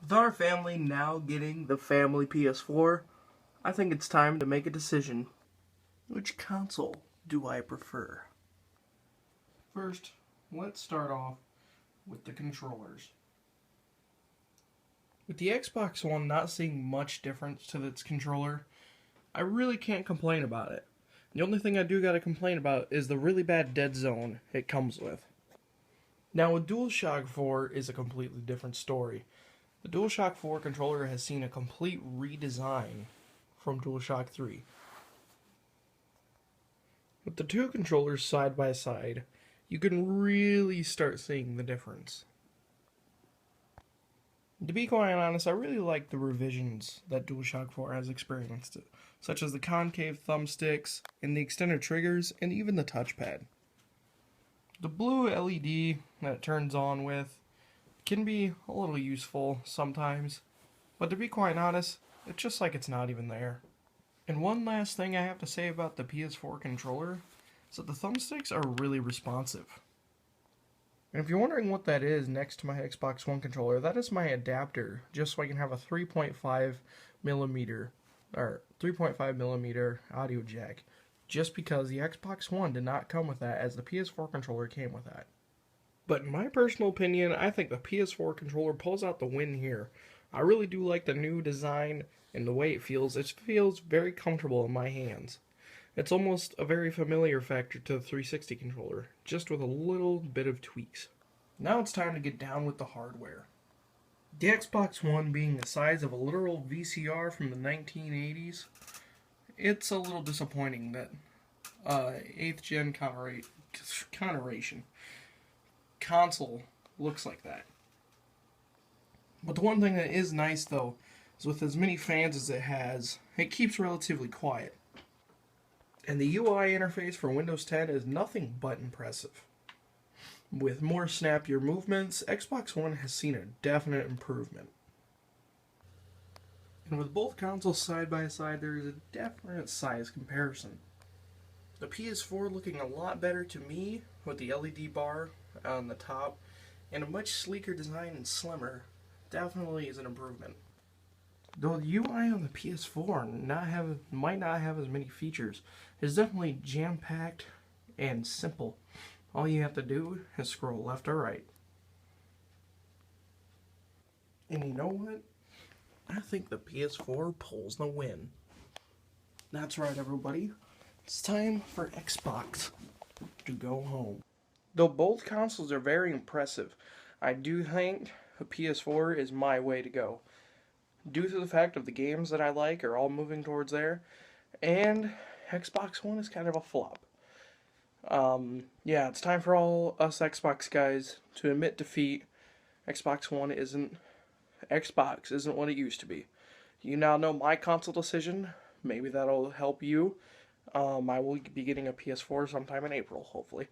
With our family now getting the family PS4, I think it's time to make a decision. Which console do I prefer? First, let's start off with the controllers. With the Xbox One not seeing much difference to its controller, I really can't complain about it. The only thing I do gotta complain about is the really bad dead zone it comes with. Now, with DualShock 4 is a completely different story. The DualShock 4 controller has seen a complete redesign from DualShock 3. With the two controllers side by side, you can really start seeing the difference. To be quite honest, I really like the revisions that DualShock 4 has experienced, such as the concave thumbsticks, and the extended triggers, and even the touchpad. The blue LED that it turns on with can be a little useful sometimes, but to be quite honest, it's just like it's not even there. And one last thing I have to say about the PS4 controller is that the thumbsticks are really responsive. And if you're wondering what that is next to my Xbox One controller, that is my adapter, just so I can have a 3.5 millimeter audio jack, just because the Xbox One did not come with that, as the PS4 controller came with that. But in my personal opinion, I think the PS4 controller pulls out the win here. I really do like the new design and the way it feels. It feels very comfortable in my hands. It's almost a very familiar factor to the 360 controller, just with a little bit of tweaks. Now it's time to get down with the hardware. The Xbox One being the size of a literal VCR from the 1980s, it's a little disappointing that 8th gen console looks like that. But the one thing that is nice though is with as many fans as it has, it keeps relatively quiet. And the UI interface for Windows 10 is nothing but impressive. With more snappier movements, Xbox One has seen a definite improvement. And with both consoles side by side, there is a definite size comparison. The PS4 looking a lot better to me with the LED bar on the top and a much sleeker design and slimmer definitely is an improvement. Though the UI on the PS4 might not have as many features, it's definitely jam-packed and simple. All you have to do is scroll left or right. And you know what? I think the PS4 pulls the win. That's right, everybody. It's time for Xbox to go home. Though both consoles are very impressive, I do think the PS4 is my way to go. Due to the fact of the games that I like are all moving towards there, and Xbox One is kind of a flop. Yeah, it's time for all us Xbox guys to admit defeat. Xbox isn't what it used to be. You now know my console decision. Maybe that'll help you. I will be getting a PS4 sometime in April, hopefully.